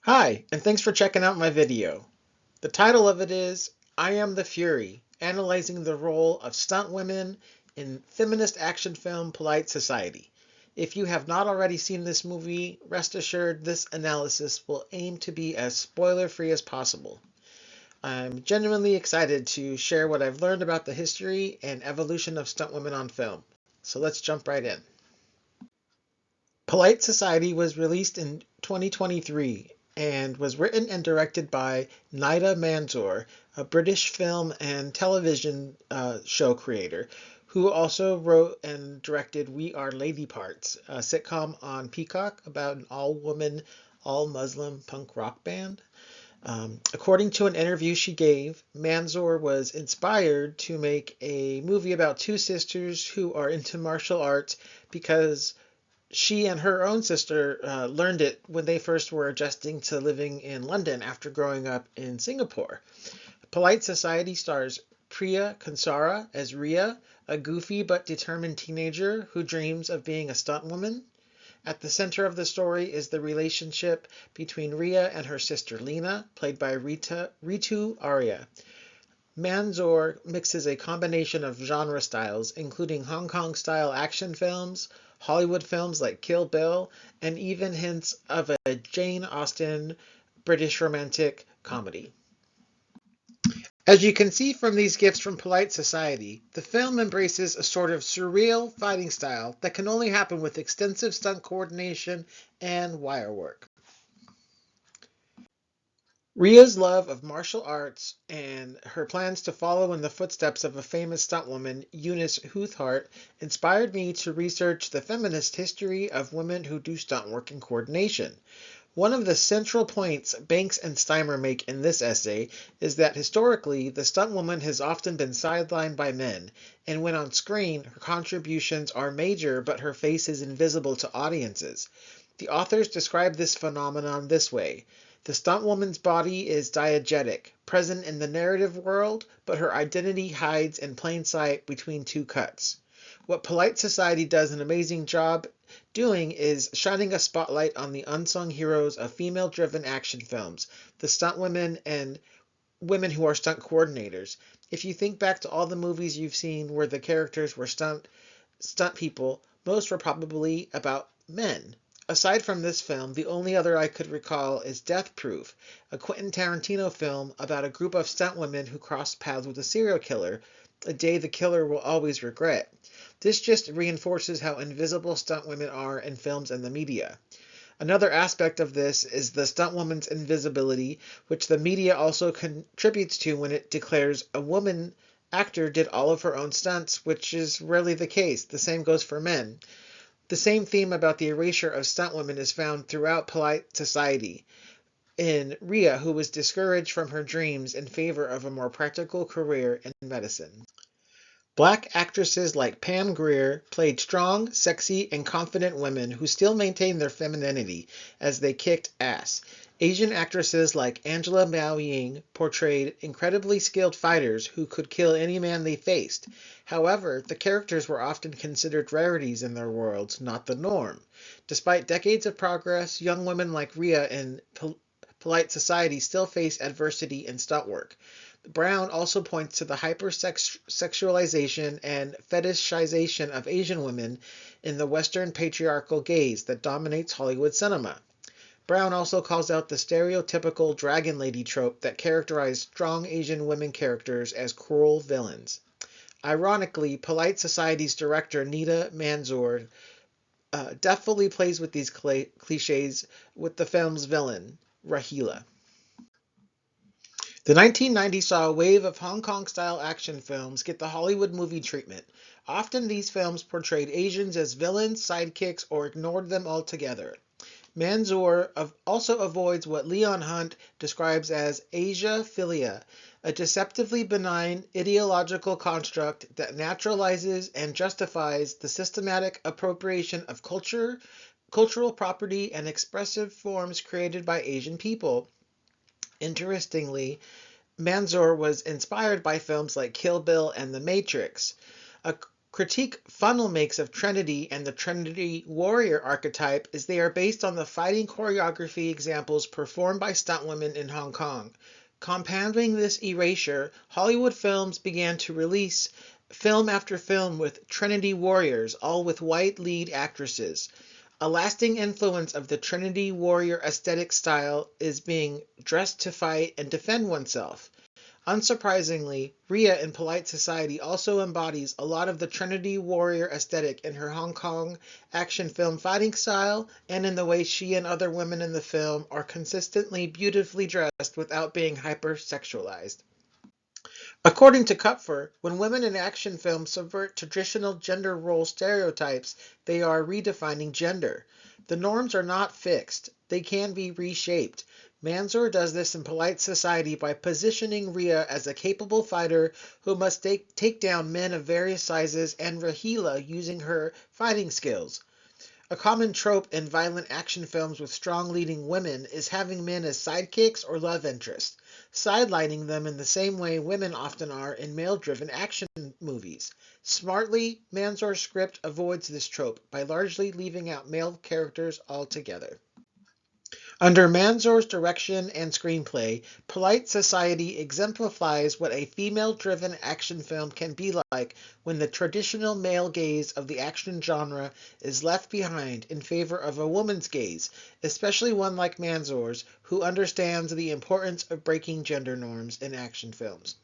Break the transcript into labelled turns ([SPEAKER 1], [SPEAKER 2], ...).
[SPEAKER 1] Hi, and thanks for checking out my video. The title of it is I Am the Fury, analyzing the role of stunt women in feminist action film Polite Society. If you have not already seen this movie, rest assured this analysis will aim to be as spoiler-free as possible. I'm genuinely excited to share what I've learned about the history and evolution of stunt women on film. So let's jump right in. Polite Society was released in 2023 and was written and directed by Nida Manzoor, a British film and television show creator, who also wrote and directed We Are Lady Parts, a sitcom on Peacock about an all-woman, all-Muslim punk rock band. According to an interview she gave, Manzoor was inspired to make a movie about two sisters who are into martial arts because she and her own sister learned it when they first were adjusting to living in London after growing up in Singapore. Polite Society stars Priya Kansara as Ria, a goofy but determined teenager who dreams of being a stunt woman. At the center of the story is the relationship between Ria and her sister Lena, played by Ritu Arya. Manzoor mixes a combination of genre styles, including Hong Kong-style action films, Hollywood films like Kill Bill, and even hints of a Jane Austen British romantic comedy. As you can see from these gifts from Polite Society, the film embraces a sort of surreal fighting style that can only happen with extensive stunt coordination and wire work. Ria's love of martial arts and her plans to follow in the footsteps of a famous stuntwoman, Eunice Huthart, inspired me to research the feminist history of women who do stunt work and coordination. One of the central points Banks and Steimer make in this essay is that historically, the stuntwoman has often been sidelined by men, and when on screen, her contributions are major but her face is invisible to audiences. The authors describe this phenomenon this way. The stuntwoman's body is diegetic, present in the narrative world, but her identity hides in plain sight between two cuts. What Polite Society does an amazing job doing is shining a spotlight on the unsung heroes of female-driven action films, the stuntwomen and women who are stunt coordinators. If you think back to all the movies you've seen where the characters were stunt people, most were probably about men. Aside from this film, the only other I could recall is Death Proof, a Quentin Tarantino film about a group of stunt women who cross paths with a serial killer, a day the killer will always regret. This just reinforces how invisible stunt women are in films and the media. Another aspect of this is the stuntwoman's invisibility, which the media also contributes to when it declares a woman actor did all of her own stunts, which is rarely the case. The same goes for men. The same theme about the erasure of stuntwomen is found throughout Polite Society. In Ria, who was discouraged from her dreams in favor of a more practical career in medicine. Black actresses like Pam Grier played strong, sexy, and confident women who still maintained their femininity as they kicked ass. Asian actresses like Angela Miao Ying portrayed incredibly skilled fighters who could kill any man they faced. However, the characters were often considered rarities in their worlds, not the norm. Despite decades of progress, young women like Ria in Polite Society still face adversity in stunt work. Brown also points to the hypersexualization and fetishization of Asian women in the Western patriarchal gaze that dominates Hollywood cinema. Brown also calls out the stereotypical dragon lady trope that characterized strong Asian women characters as cruel villains. Ironically, Polite Society's director Nida Manzoor deftly plays with these cliches with the film's villain, Rahila. The 1990s saw a wave of Hong Kong-style action films get the Hollywood movie treatment. Often these films portrayed Asians as villains, sidekicks, or ignored them altogether. Manzoor also avoids what Leon Hunt describes as Asia-philia, a deceptively benign ideological construct that naturalizes and justifies the systematic appropriation of culture, cultural property, and expressive forms created by Asian people. Interestingly, Manzoor was inspired by films like Kill Bill and The Matrix. Critique Funnel makes of Trinity and the Trinity warrior archetype is they are based on the fighting choreography examples performed by stuntwomen in Hong Kong. Compounding this erasure, Hollywood films began to release film after film with Trinity warriors, all with white lead actresses. A lasting influence of the Trinity warrior aesthetic style is being dressed to fight and defend oneself. Unsurprisingly, Rhea in Polite Society also embodies a lot of the Trinity warrior aesthetic in her Hong Kong action film fighting style and in the way she and other women in the film are consistently beautifully dressed without being hypersexualized. According to Kupfer, when women in action films subvert traditional gender role stereotypes, they are redefining gender. The norms are not fixed, they can be reshaped. Manzor does this in Polite Society by positioning Rhea as a capable fighter who must take down men of various sizes, and Rahila using her fighting skills. A common trope in violent action films with strong leading women is having men as sidekicks or love interests, sidelining them in the same way women often are in male-driven action movies. Smartly, Manzor's script avoids this trope by largely leaving out male characters altogether. Under Manzor's direction and screenplay, Polite Society exemplifies what a female-driven action film can be like when the traditional male gaze of the action genre is left behind in favor of a woman's gaze, especially one like Manzor's, who understands the importance of breaking gender norms in action films.